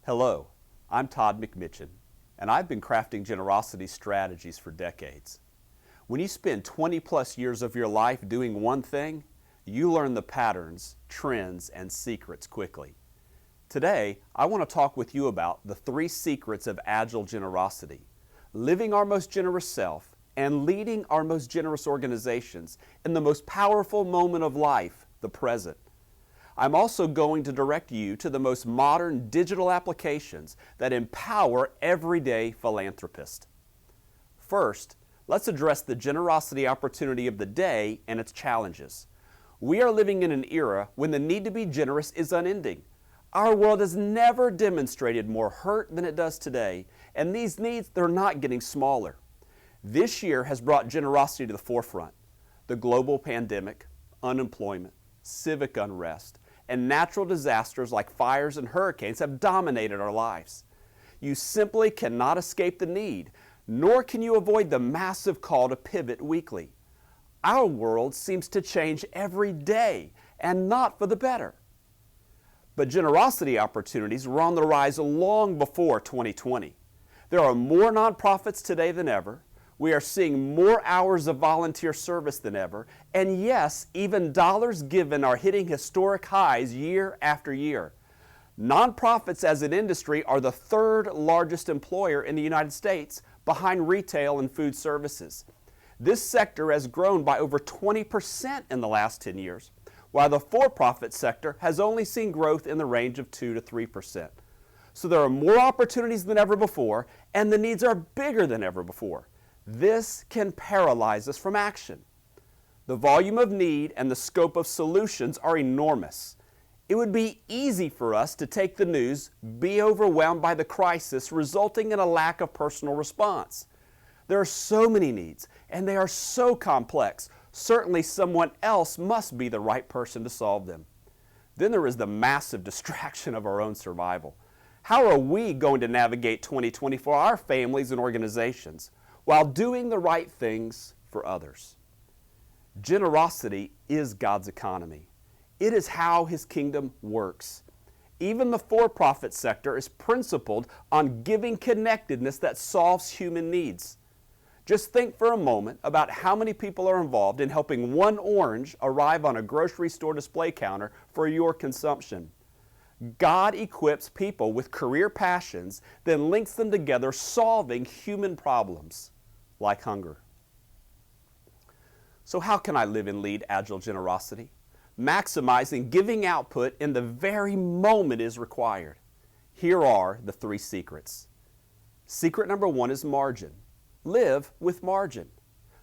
Hello, I'm Todd McMichen, and I've been crafting generosity strategies for decades. When you spend 20 plus years of your life doing one thing, you learn the patterns, trends, and secrets quickly. Today, I want to talk with you about the 3 secrets of Agile generosity, living our most generous self, and leading our most generous organizations in the most powerful moment of life, the present. I'm also going to direct you to the most modern digital applications that empower everyday philanthropists. First, let's address the generosity opportunity of the day and its challenges. We are living in an era when the need to be generous is unending. Our world has never demonstrated more hurt than it does today, and these needs, they're not getting smaller. This year has brought generosity to the forefront. The global pandemic, unemployment, civic unrest, and natural disasters like fires and hurricanes have dominated our lives. You simply cannot escape the need, nor can you avoid the massive call to pivot weekly. Our world seems to change every day, and not for the better. But generosity opportunities were on the rise long before 2020. There are more nonprofits today than ever. We are seeing more hours of volunteer service than ever, and yes, even dollars given are hitting historic highs year after year. Nonprofits as an industry are the 3rd largest employer in the United States, behind retail and food services. This sector has grown by over 20% in the last 10 years, while the for-profit sector has only seen growth in the range of 2 to 3%. So there are more opportunities than ever before, and the needs are bigger than ever before. This can paralyze us from action. The volume of need and the scope of solutions are enormous. It would be easy for us to take the news, be overwhelmed by the crisis, resulting in a lack of personal response. There are so many needs, and they are so complex. Certainly someone else must be the right person to solve them. Then there is the massive distraction of our own survival. How are we going to navigate 2020 for our families and organizations, while doing the right things for others? Generosity is God's economy. It is how His kingdom works. Even the for-profit sector is principled on giving connectedness that solves human needs. Just think for a moment about how many people are involved in helping one orange arrive on a grocery store display counter for your consumption. God equips people with career passions, then links them together, solving human problems like hunger. So how can I live and lead Agile generosity? Maximizing giving output in the very moment is required. Here are the 3 secrets. Secret number 1 is margin. Live with margin.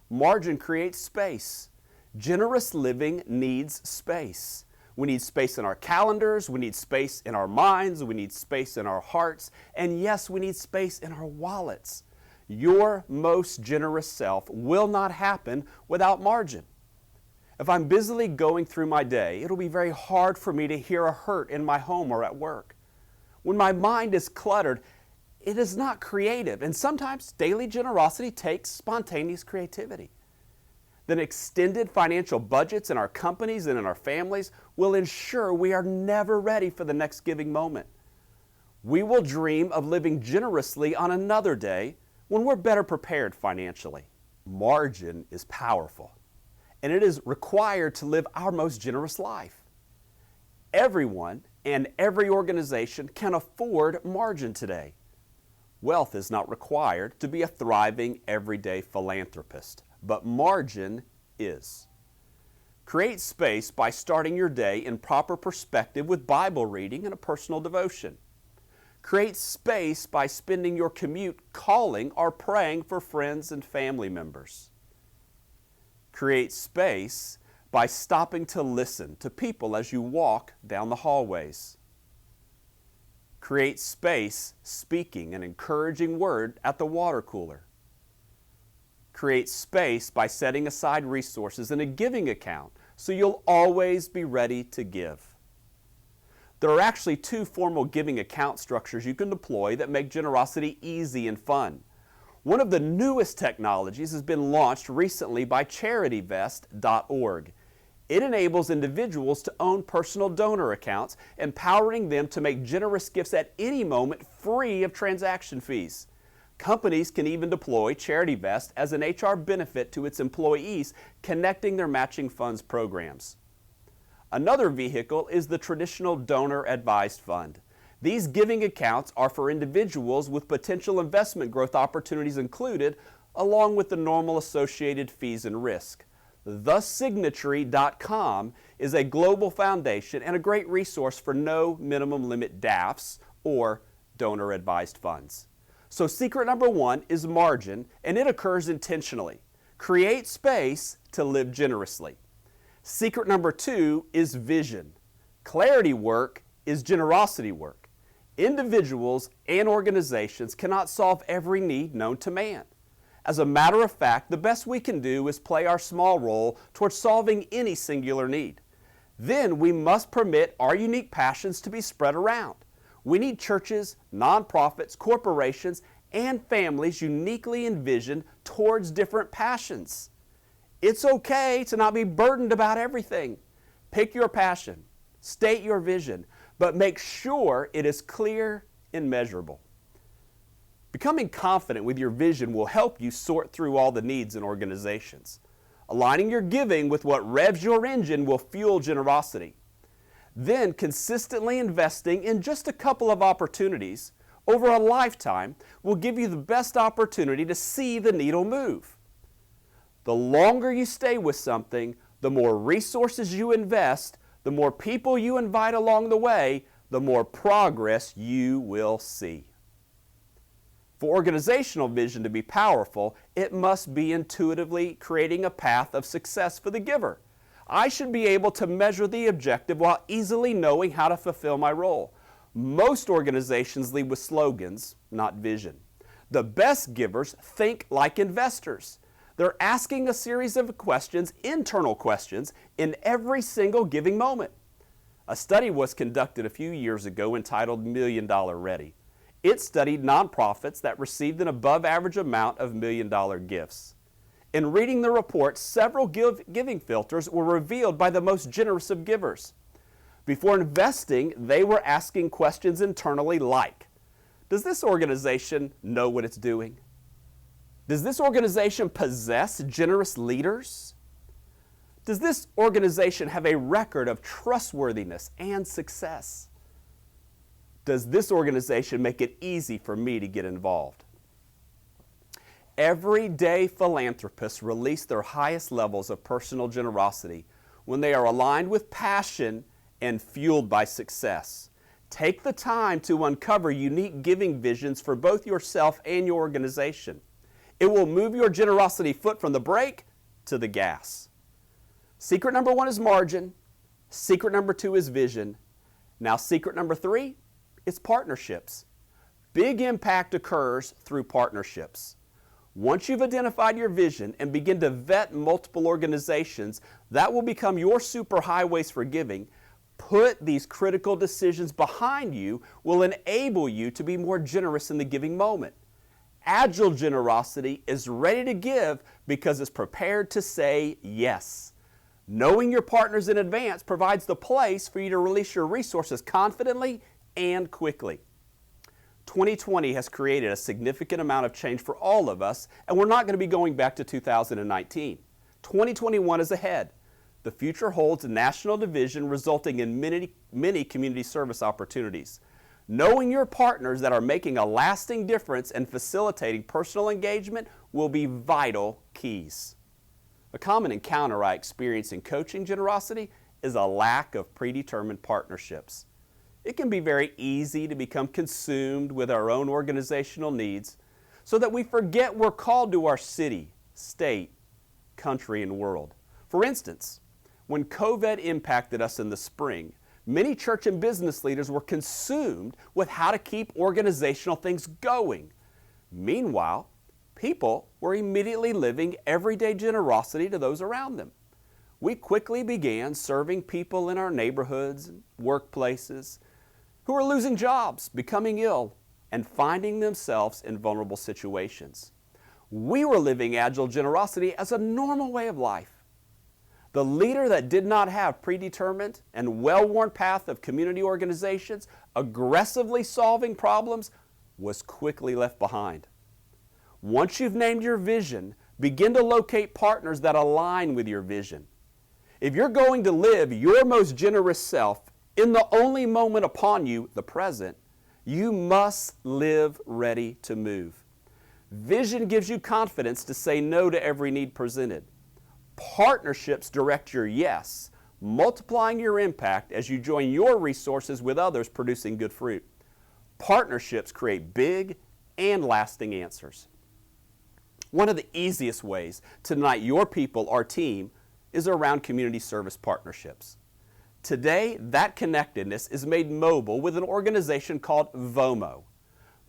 Margin creates space. Generous living needs space. We need space in our calendars, we need space in our minds, we need space in our hearts, and yes, we need space in our wallets. Your most generous self will not happen without margin. If I'm busily going through my day, it'll be very hard for me to hear a hurt in my home or at work. When my mind is cluttered, it is not creative, and sometimes daily generosity takes spontaneous creativity. Then extended financial budgets in our companies and in our families will ensure we are never ready for the next giving moment. We will dream of living generously on another day when we're better prepared financially. Margin is powerful, and it is required to live our most generous life. Everyone and every organization can afford margin today. Wealth is not required to be a thriving everyday philanthropist, but margin is. Create space by starting your day in proper perspective with Bible reading and a personal devotion. Create space by spending your commute calling or praying for friends and family members. Create space by stopping to listen to people as you walk down the hallways. Create space speaking an encouraging word at the water cooler. Create space by setting aside resources in a giving account so you'll always be ready to give. There are actually 2 formal giving account structures you can deploy that make generosity easy and fun. One of the newest technologies has been launched recently by CharityVest.org. It enables individuals to own personal donor accounts, empowering them to make generous gifts at any moment free of transaction fees. Companies can even deploy Charity Vest as an HR benefit to its employees, connecting their matching funds programs. Another vehicle is the traditional donor advised fund. These giving accounts are for individuals with potential investment growth opportunities included, along with the normal associated fees and risk. TheSignatory.com is a global foundation and a great resource for no minimum limit DAFs or donor advised funds. So secret number 1 is margin, and it occurs intentionally. Create space to live generously. Secret number 2 is vision. Clarity work is generosity work. Individuals and organizations cannot solve every need known to man. As a matter of fact, the best we can do is play our small role towards solving any singular need. Then we must permit our unique passions to be spread around. We need churches, nonprofits, corporations, and families uniquely envisioned towards different passions. It's okay to not be burdened about everything. Pick your passion, state your vision, but make sure it is clear and measurable. Becoming confident with your vision will help you sort through all the needs in organizations. Aligning your giving with what revs your engine will fuel generosity. Then consistently investing in just a couple of opportunities over a lifetime will give you the best opportunity to see the needle move. The longer you stay with something, the more resources you invest, the more people you invite along the way, the more progress you will see. For organizational vision to be powerful, it must be intuitively creating a path of success for the giver. I should be able to measure the objective while easily knowing how to fulfill my role. Most organizations lead with slogans, not vision. The best givers think like investors. They're asking a series of questions, internal questions, in every single giving moment. A study was conducted a few years ago entitled $1 Million Ready. It studied nonprofits that received an above average amount of $1 million gifts. In reading the report, several giving filters were revealed by the most generous of givers. Before investing, they were asking questions internally like, does this organization know what it's doing? Does this organization possess generous leaders? Does this organization have a record of trustworthiness and success? Does this organization make it easy for me to get involved? Everyday philanthropists release their highest levels of personal generosity when they are aligned with passion and fueled by success. Take the time to uncover unique giving visions for both yourself and your organization. It will move your generosity foot from the brake to the gas. Secret number 1 is margin. Secret number 2 is vision. Now secret number 3 is partnerships. Big impact occurs through partnerships. Once you've identified your vision and begin to vet multiple organizations that will become your superhighways for giving, put these critical decisions behind you will enable you to be more generous in the giving moment. Agile generosity is ready to give because it's prepared to say yes. Knowing your partners in advance provides the place for you to release your resources confidently and quickly. 2020 has created a significant amount of change for all of us, and we're not going to be going back to 2019. 2021 is ahead. The future holds a national division resulting in many community service opportunities. Knowing your partners that are making a lasting difference and facilitating personal engagement will be vital keys. A common encounter I experience in coaching generosity is a lack of predetermined partnerships. It can be very easy to become consumed with our own organizational needs so that we forget we're called to our city, state, country, and world. For instance, when COVID impacted us in the spring, many church and business leaders were consumed with how to keep organizational things going. Meanwhile, people were immediately living everyday generosity to those around them. We quickly began serving people in our neighborhoods and workplaces who were losing jobs, becoming ill, and finding themselves in vulnerable situations. We were living agile generosity as a normal way of life. The leader that did not have predetermined and well-worn path of community organizations aggressively solving problems was quickly left behind. Once you've named your vision, begin to locate partners that align with your vision. If you're going to live your most generous self in the only moment upon you, the present, you must live ready to move. Vision gives you confidence to say no to every need presented. Partnerships direct your yes, multiplying your impact as you join your resources with others producing good fruit. Partnerships create big and lasting answers. One of the easiest ways to unite your people or team is around community service partnerships. Today, that connectedness is made mobile with an organization called VOMO.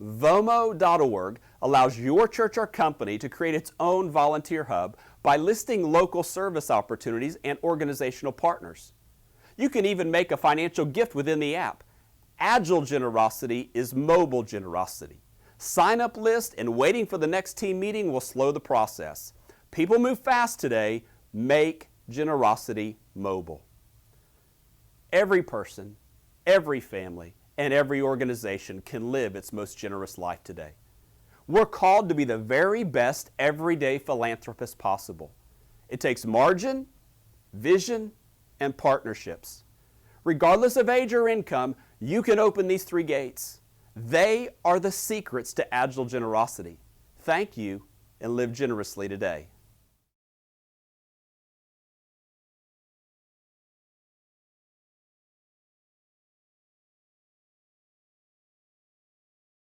VOMO.org allows your church or company to create its own volunteer hub by listing local service opportunities and organizational partners. You can even make a financial gift within the app. Agile generosity is mobile generosity. Sign-up list and waiting for the next team meeting will slow the process. People move fast today. Make generosity mobile. Every person, every family, and every organization can live its most generous life today. We're called to be the very best everyday philanthropists possible. It takes margin, vision, and partnerships. Regardless of age or income, you can open these three gates. They are the secrets to Agile generosity. Thank you, and live generously today.